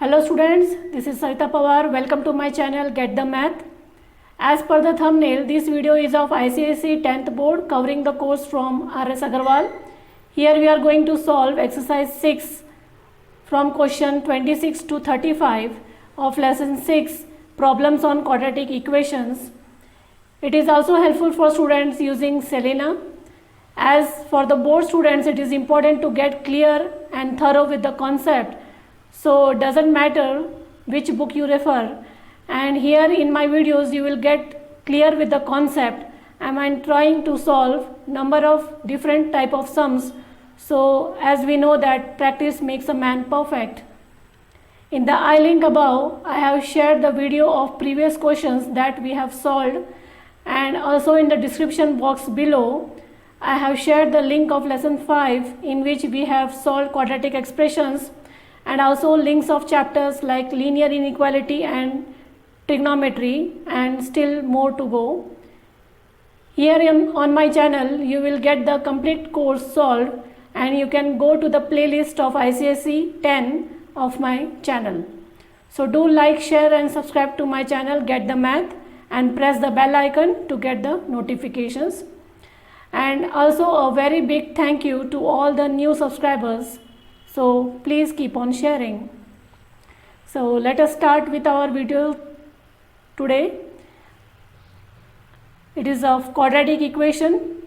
Hello students, this is Sarita Pawar. Welcome to my channel Get the Math. As per the thumbnail, this video is of ICSE 10th board covering the course from R.S. Agarwal. Here we are going to solve exercise 6 from question 26 to 35 of lesson 6, problems on quadratic equations. It is also helpful for students using Selena. As for the board students, it is important to get clear and thorough with the concept. So it doesn't matter which book you refer, and here in my videos you will get clear with the concept. I'm trying to solve number of different type of sums. So as we know that practice makes a man perfect. In the I link above, I have shared the video of previous questions that we have solved, and also in the description box below I have shared the link of lesson 5 in which we have solved quadratic expressions, and also links of chapters like linear inequality and trigonometry, and still more to go. Here on my channel you will get the complete course solved, and you can go to the playlist of ICSE 10 of my channel. So do like, share and subscribe to my channel Get the Math, and press the bell icon to get the notifications. And also a very big thank you to all the new subscribers. So please keep on sharing. So let us start with our video today. It is of quadratic equation.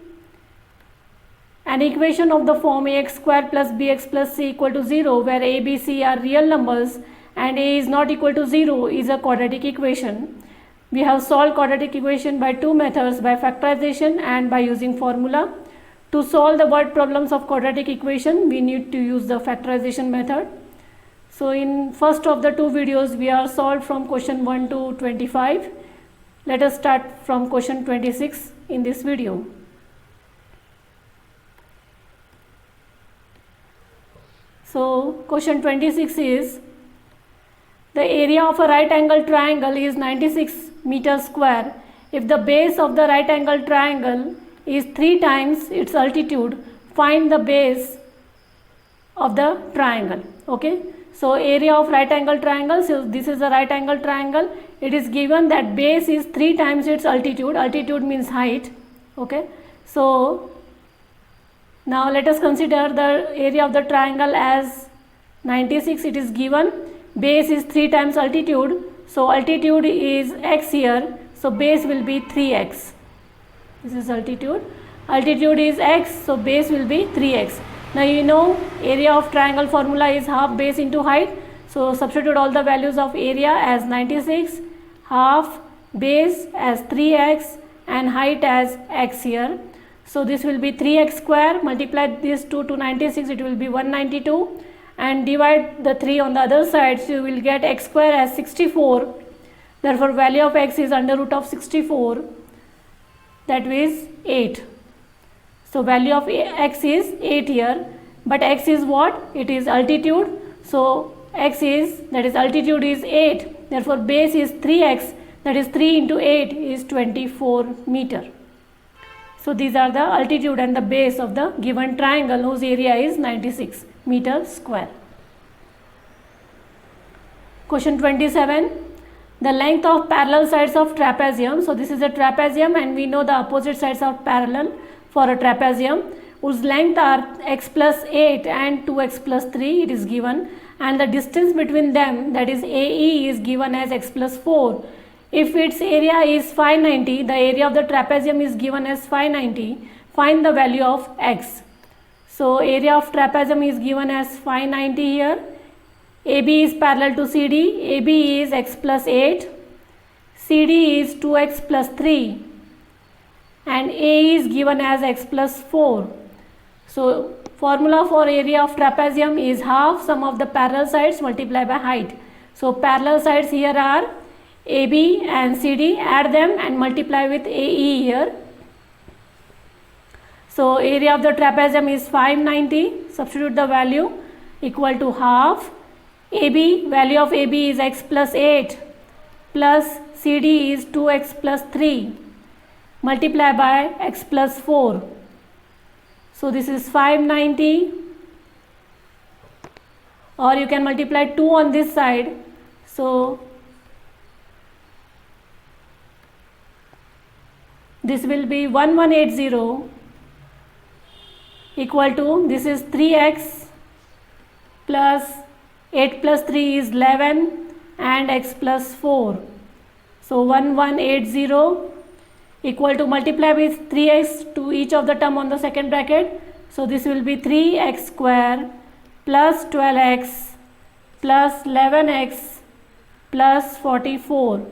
An equation of the form ax square plus bx plus c equal to 0, where a, b, c are real numbers and a is not equal to 0 is a quadratic equation. We have solved quadratic equation by two methods, by factorization and by using formula. To solve the word problems of quadratic equation, we need to use the factorization method. So in first of the two videos, we are solved from question 1 to 25. Let us start from question 26 in this video. So question 26 is, the area of a right angle triangle is 96 meters square. If the base of the right angle triangle is 3 times its altitude, find the base of the triangle. Okay, so area of right angle triangle, so this is a right angle triangle. It is given that base is 3 times its altitude. Altitude means height. Okay, so now let us consider the area of the triangle as 96. It is given base is 3 times altitude, so altitude is x here, so base will be 3x. This is altitude. Altitude is x, so base will be 3x. Now you know area of triangle formula is half base into height. So substitute all the values of area as 96, half base as 3x, and height as x here. So this will be 3x square. Multiply this 2 to 96, it will be 192, and divide the 3 on the other side, so you will get x square as 64. Therefore value of x is under root of 64, that is 8. So value of x is 8 here, but x is what? It is altitude. So x is, that is altitude is 8, therefore base is 3x, that is 3 into 8 is 24 meter. So these are the altitude and the base of the given triangle whose area is 96 meters square. Question 27. The length of parallel sides of trapezium. So this is a trapezium, and we know the opposite sides are parallel for a trapezium, whose length are x plus 8 and 2x plus 3. It is given, and the distance between them, that is AE, is given as x plus 4. If its area is 590, the area of the trapezium is given as 590. Find the value of x. So area of trapezium is given as 590 here. AB is parallel to CD. AB is x plus 8. CD is 2x plus 3. And A is given as x plus 4. So formula for area of trapezium is half sum of the parallel sides multiplied by height. So parallel sides here are AB and CD. Add them and multiply with AE here. So area of the trapezium is 590. Substitute the value, equal to half. AB, value of AB is x plus 8 plus CD is 2x plus 3, multiply by x plus 4. So this is 590 or you can multiply 2 on this side. So this will be 1180 equal to, this is 3x plus 8 plus 3 is 11 and x plus 4. So 1180 equal to, multiply with 3x to each of the term on the second bracket. So this will be 3x square plus 12x plus 11x plus 44.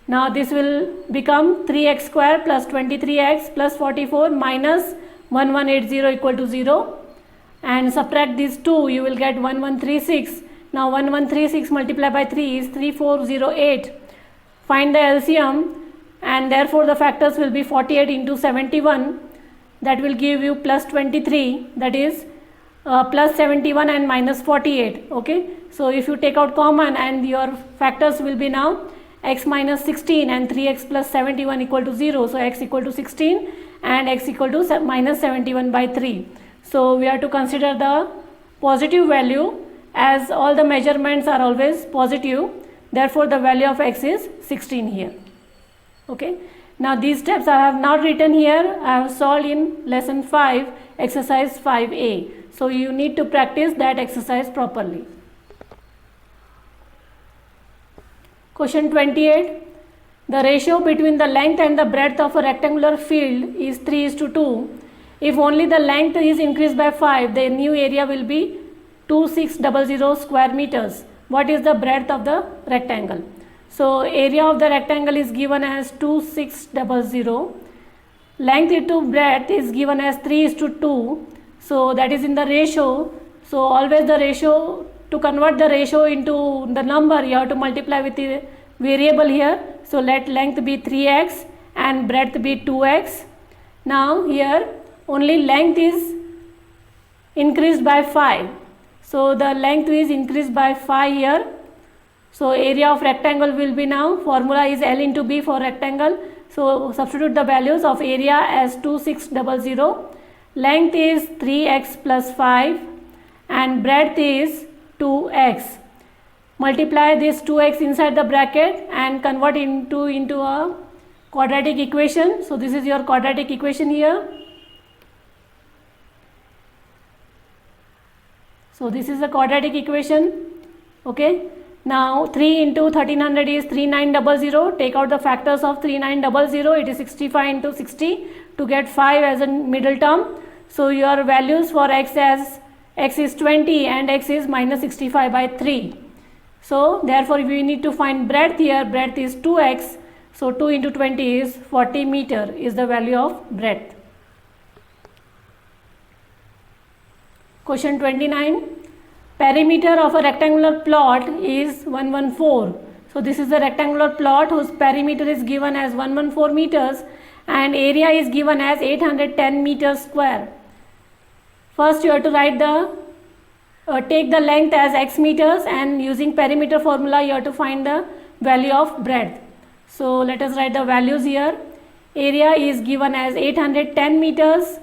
Now this will become 3x square plus 23x plus 44 minus 1180 equal to 0, and subtract these 2, you will get 1136. Now 1136 multiplied by 3 is 3408. Find the LCM, and therefore the factors will be 48 into 71, that will give you plus 23, that is plus 71 and minus 48. Okay, so if you take out common, and your factors will be now x minus 16 and 3x plus 71 equal to 0. So x equal to 16 and x equal to minus 71 by 3. So we have to consider the positive value, as all the measurements are always positive, therefore the value of x is 16 here. Okay, now these steps I have not written here, I have solved in lesson 5, exercise 5a. So you need to practice that exercise properly. Question 28. The ratio between the length and the breadth of a rectangular field is 3:2. If only the length is increased by 5, the new area will be 2600 square meters. What is the breadth of the rectangle? So area of the rectangle is given as 2600. Length into breadth is given as 3:2. So that is in the ratio. So always the ratio, to convert the ratio into the number, you have to multiply with the variable here. So let length be 3x and breadth be 2x. Now here only length is increased by 5. So the length is increased by 5 here. So area of rectangle will be, now formula is L into B for rectangle. So substitute the values of area as 2600. Length is 3x plus 5 and breadth is 2x. Multiply this 2x inside the bracket and convert into a quadratic equation. So this is your quadratic equation here. So this is the quadratic equation. Okay. Now 3 into 1300 is 3900. Take out the factors of 3900. It is 65 into 60 to get 5 as a middle term. So your values for x as x is 20 and x is minus 65 by 3. So therefore we need to find breadth here. Breadth is 2x. So 2 into 20 is 40 meter is the value of breadth. Question 29. Perimeter of a rectangular plot is 114. So this is the rectangular plot whose perimeter is given as 114 meters and area is given as 810 meters square. First you have to write the take the length as x meters, and using perimeter formula you have to find the value of breadth. So let us write the values here. Area is given as 810 meters.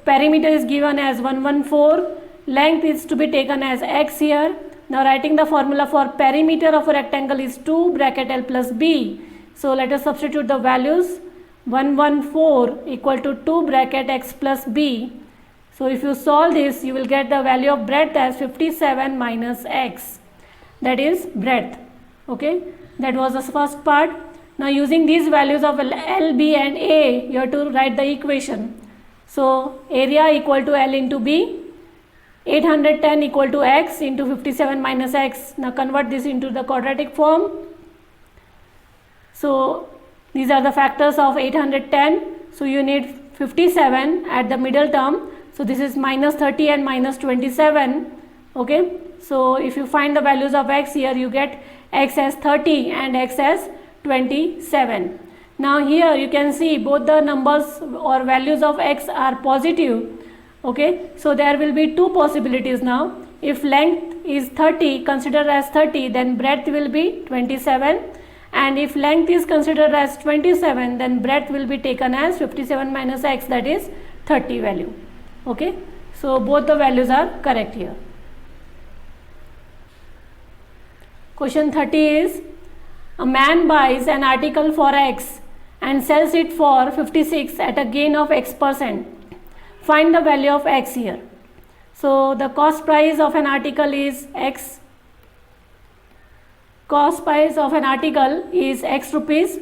Perimeter is given as 114. Length is to be taken as x here. Now writing the formula for perimeter of a rectangle is 2 bracket L plus B. So let us substitute the values. 114 equal to 2 bracket x plus B. So if you solve this, you will get the value of breadth as 57 minus x. That is breadth. Okay, that was the first part. Now using these values of L, B and A, you have to write the equation. So area equal to L into B. 810 equal to x into 57 minus x. Now convert this into the quadratic form. So these are the factors of 810. So you need 57 at the middle term. So this is minus 30 and minus 27. Okay. So if you find the values of x here, you get x as 30 and x as 27. Now here you can see both the numbers or values of x are positive. Okay, so there will be two possibilities now. If length is 30, considered as 30, then breadth will be 27, and if length is considered as 27, then breadth will be taken as 57 minus x, that is 30 value. Okay, so both the values are correct here. Question 30 is, a man buys an article for X and sells it for 56 at a gain of X%. Find the value of X here. So the cost price of an article is X. Cost price of an article is X rupees.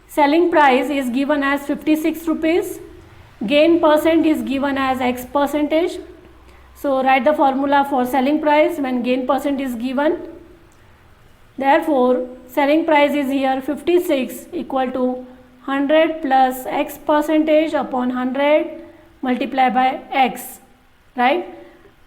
Selling price is given as 56 rupees. Gain percent is given as X percentage. So write the formula for selling price when gain percent is given. Therefore, selling price is here 56 equal to 100 plus X percentage upon 100 multiplied by X, right?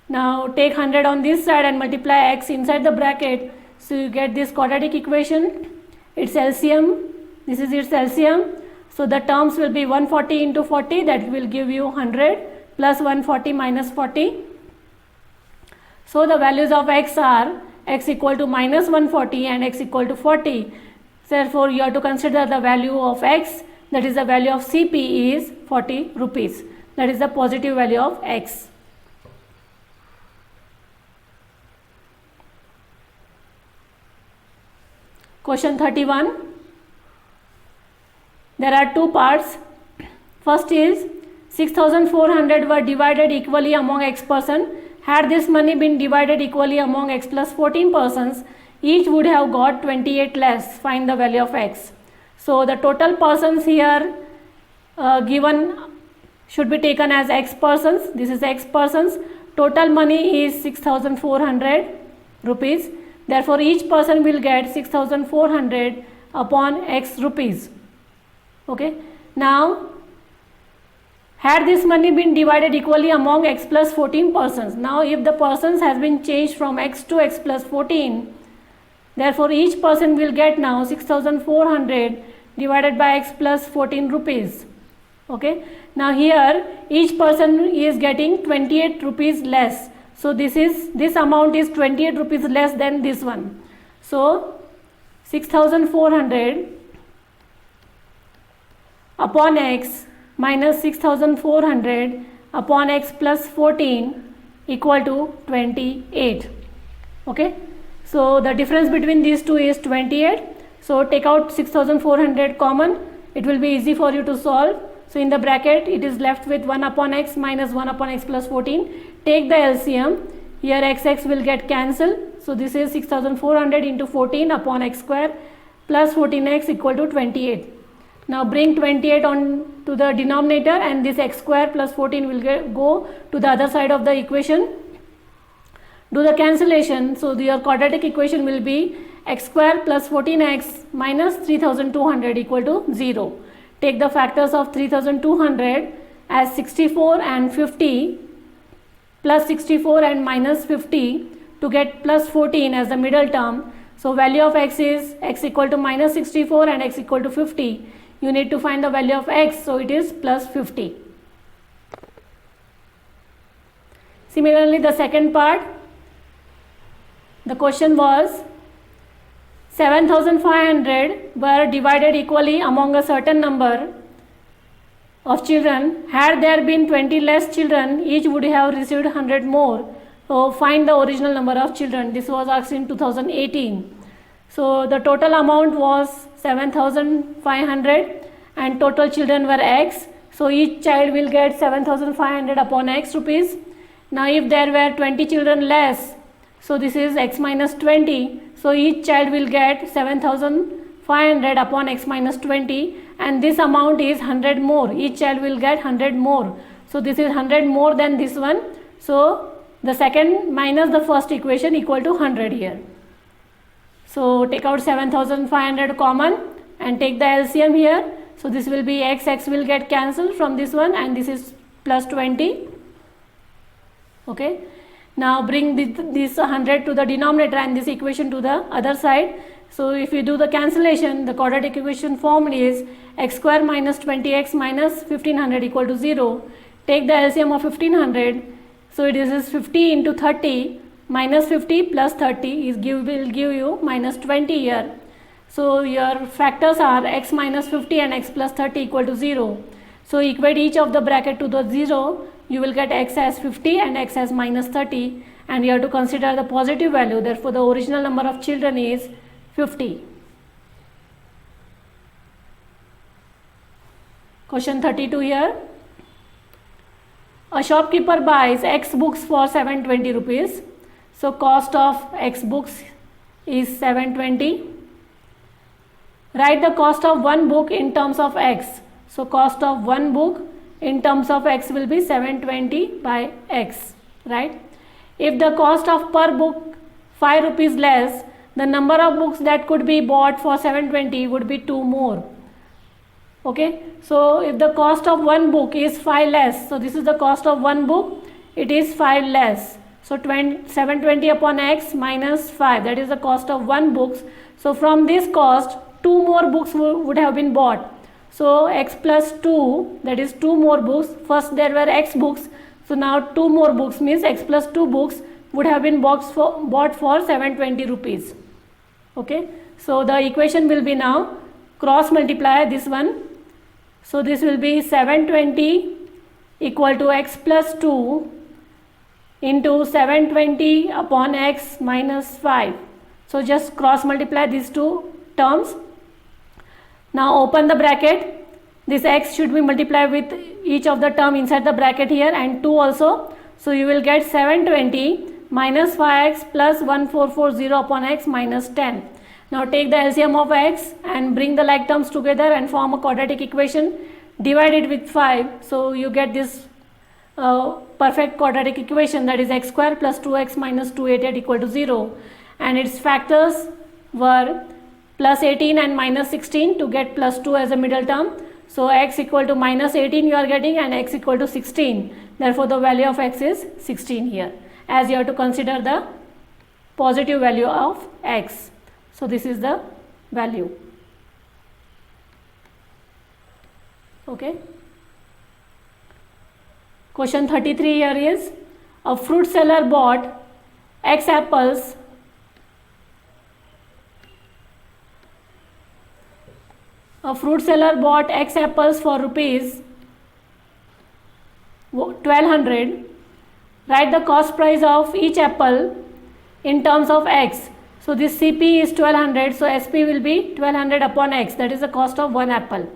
Now take 100 on this side and multiply X inside the bracket. So you get this quadratic equation. Its LCM, this is its LCM. So the terms will be 140 into 40, that will give you 100 plus 140 minus 40. So the values of X are X equal to minus 140 and X equal to 40. Therefore, you have to consider the value of X, that is the value of CP is 40 rupees. That is the positive value of X. Question 31. There are two parts. First is 6,400 were divided equally among X person. Had this money been divided equally among X plus 14 persons, each would have got 28 less. Find the value of X. So the total persons here given should be taken as X persons. This is X persons. Total money is 6,400 rupees. Therefore, each person will get 6,400 upon X rupees. Okay. Now, had this money been divided equally among X plus 14 persons. Now, if the persons has been changed from X to X plus 14, therefore, each person will get now 6,400 divided by X plus 14 rupees. Okay. Now, here each person is getting 28 rupees less. So this amount is 28 rupees less than this one. So 6,400 upon X minus 6,400 upon X plus 14 equal to 28. Okay. So the difference between these two is 28. So take out 6,400 common. It will be easy for you to solve. So in the bracket it is left with 1 upon X minus 1 upon X plus 14. Take the LCM. Here XX will get cancelled. So this is 6,400 into 14 upon X square plus 14X equal to 28. Now bring 28 on to the denominator and this X square plus 14 will go to the other side of the equation. Do the cancellation. So your quadratic equation will be X square plus 14X minus 3,200 equal to 0. Take the factors of 3,200 as 64 and 50 plus 64 and minus 50 to get plus 14 as the middle term. So value of X is X equal to minus 64 and X equal to 50. You need to find the value of X, so it is plus 50. Similarly, the second part, the question was 7,500 were divided equally among a certain number of children. Had there been 20 less children, each would have received 100 more. So find the original number of children. This was asked in 2018. So the total amount was 7,500 and total children were X. So each child will get 7,500 upon X rupees. Now if there were 20 children less, so this is X minus 20. So each child will get 7,500 upon X minus 20 and this amount is 100 more. Each child will get 100 more. So this is 100 more than this one. So the second minus the first equation equal to 100 here. So take out 7,500 common and take the LCM here. So this will be X will get cancelled from this one and this is plus 20. Okay. Now bring this 100 to the denominator and this equation to the other side. So if you do the cancellation, the quadratic equation formed is X square minus 20X minus 1500 equal to 0. Take the LCM of 1500. So it is 50 into 30 minus 50 plus 30 will give you minus 20 here. So your factors are X minus 50 and X plus 30 equal to 0. So equate each of the bracket to the 0. you will get x as 50 and x as minus 30, and you have to consider the positive value. Therefore, the original number of children is 50. Question 32 here. A shopkeeper buys X books for 720 rupees. So cost of X books is 720. Write the cost of one book in terms of X. So cost of one book in terms of X will be 720 by X, right? If the cost of per book 5 rupees less, the number of books that could be bought for 720 would be 2 more. Okay, so if the cost of one book is 5 less, so this is the cost of one book, it is 5 less. So 720 upon X minus 5, that is the cost of one book. So from this cost, 2 more books would have been bought. So X plus 2, that is 2 more books. First there were X books, so now 2 more books means X plus 2 books would have been bought for 720 rupees. Okay, so the equation will be now cross multiply this one. So this will be 720 equal to X plus 2 into 720 upon X minus 5. So just cross multiply these two terms. Now open the bracket. This X should be multiplied with each of the term inside the bracket here and 2 also. So you will get 720 minus 5x plus 1440 upon X minus 10. Now take the LCM of X and bring the like terms together and form a quadratic equation. Divide it with 5. So you get this perfect quadratic equation, that is x square plus 2x minus 288 equal to 0. And its factors were plus 18 and minus 16 to get plus 2 as a middle term. So x equal to minus 18 you are getting and x equal to 16. Therefore the value of x is 16 here, as you have to consider the positive value of x. So this is the value. Okay. Question 33 here is, a fruit seller bought X apples for rupees 1200. Write the cost price of each apple in terms of X. So this CP is 1200, so SP will be 1200 upon X, that is the cost of one apple.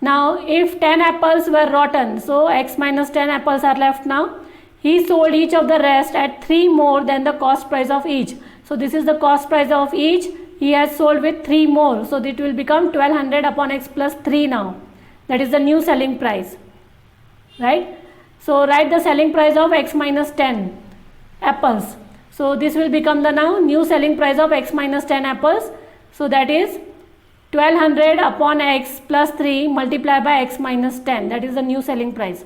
Now if 10 apples were rotten, so X minus 10 apples are left now. He sold each of the rest at 3 more than the cost price of each. So this is the cost price of each. He has sold with 3 more. So it will become 1200 upon X plus 3 now. That is the new selling price. Right? So write the selling price of X minus 10 apples. So this will become the now new selling price of X minus 10 apples. So that is 1200 upon X plus 3 multiplied by X minus 10. That is the new selling price.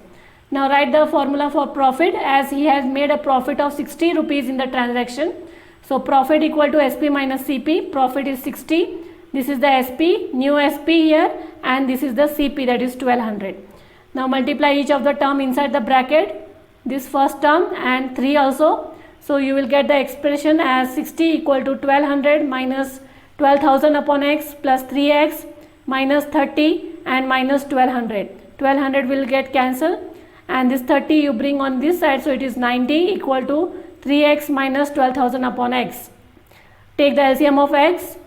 Now write the formula for profit, as he has made a profit of 60 rupees in the transaction. So profit equal to SP minus CP. Profit is 60. This is the SP, new SP here, and this is the CP, that is 1200. Now multiply each of the term inside the bracket, this first term and 3 also. So you will get the expression as 60 equal to 1200 minus 12,000 upon X plus 3X minus 30 and minus 1200. 1200 will get cancelled and this 30 you bring on this side, so it is 90 equal to 3X minus 12,000 upon X. Take the LCM of X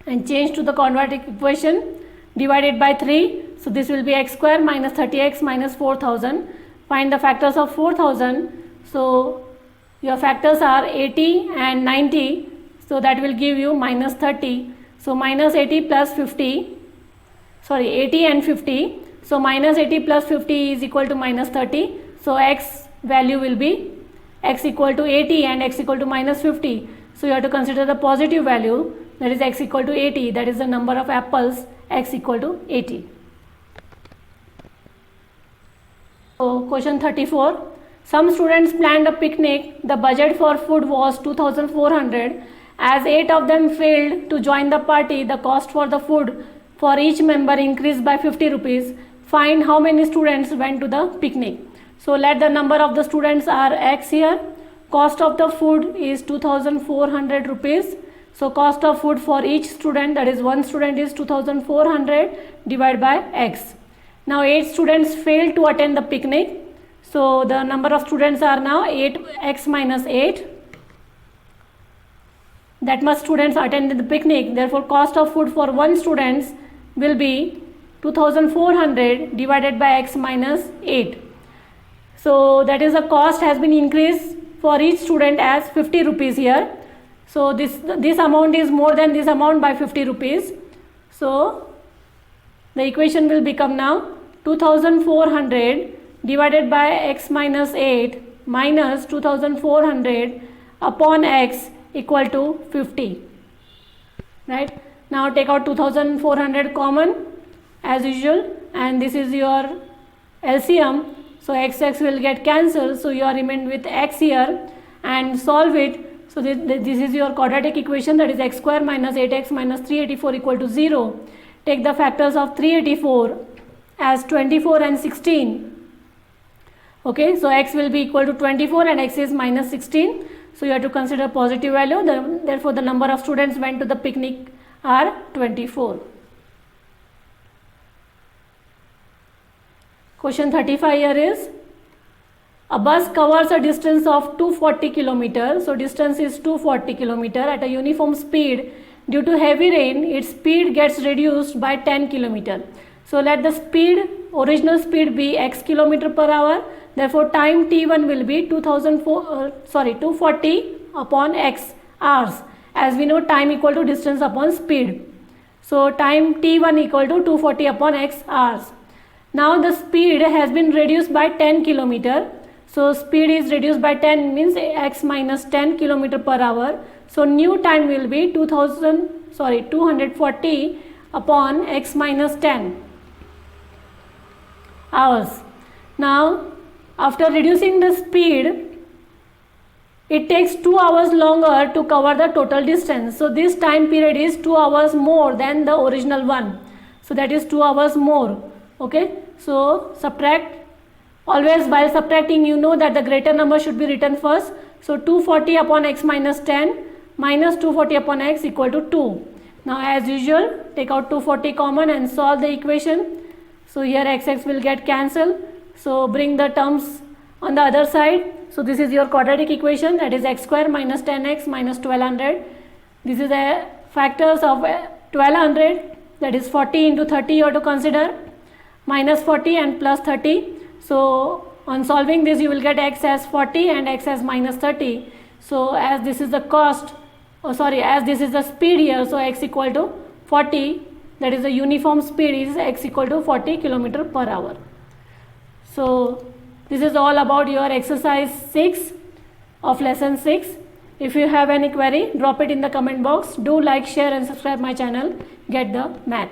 and change to the quadratic equation, divide it by 3. So this will be X square minus 30X minus 4,000. Find the factors of 4,000. So your factors are 80 and 90. So that will give you minus 30. So minus 80 plus 50, 80 and 50. So minus 80 plus 50 is equal to minus 30. So X value will be X equal to 80 and X equal to minus 50. So you have to consider the positive value, that is X equal to 80. That is the number of apples, X equal to 80. So question 34. Some students planned a picnic. The budget for food was 2,400. As 8 of them failed to join the party, the cost for the food for each member increased by 50 rupees. Find how many students went to the picnic. So let the number of the students are X here. Cost of the food is 2,400 rupees. So cost of food for each student, that is one student, is 2,400 divided by X. Now 8 students failed to attend the picnic. So the number of students are now 8x minus 8. That much students attended the picnic. Therefore, cost of food for one student will be 2400 divided by x minus 8. So that is the cost has been increased for each student as 50 rupees here. So this amount is more than this amount by 50 rupees. So the equation will become now 2400 divided by x minus 8 minus 2400 upon x equal to 50. Right? Now take out 2400 common as usual, and this is your LCM. So x will get cancelled. So you are remained with x here and solve it. So this is your quadratic equation, that is x square minus 8x minus 384 equal to 0. Take the factors of 384 as 24 and 16. Okay, so x will be equal to 24 and x is minus 16. So you have to consider positive value. Therefore, the number of students went to the picnic are 24. Question 35 here is, a bus covers a distance of 240 km. So distance is 240 km at a uniform speed. Due to heavy rain, its speed gets reduced by 10 km. So let the original speed be x km per hour. Therefore, time t1 will be 240 upon x hours. As we know, time equal to distance upon speed. So time t1 equal to 240 upon x hours. Now the speed has been reduced by 10 km. So speed is reduced by 10 means x minus 10 km per hour. So new time will be 240 upon x minus 10 hours. Now after reducing the speed, it takes 2 hours longer to cover the total distance. So this time period is 2 hours more than the original one. So that is 2 hours more. Okay. So subtract. Always while subtracting, you know that the greater number should be written first. So 240 upon x minus 10 minus 240 upon x equal to 2. Now as usual, take out 240 common and solve the equation. So here x will get cancelled. So bring the terms on the other side. So this is your quadratic equation, that is x square minus 10x minus 1200. This is the factors of 1200, that is 40 into 30 you have to consider, minus 40 and plus 30. So on solving this you will get x as 40 and x as minus 30. So as this is the as this is the speed here, so x equal to 40, that is the uniform speed is x equal to 40 km per hour. So this is all about your exercise 6 of lesson 6. If you have any query, drop it in the comment box. Do like, share and subscribe my channel, Get the Math.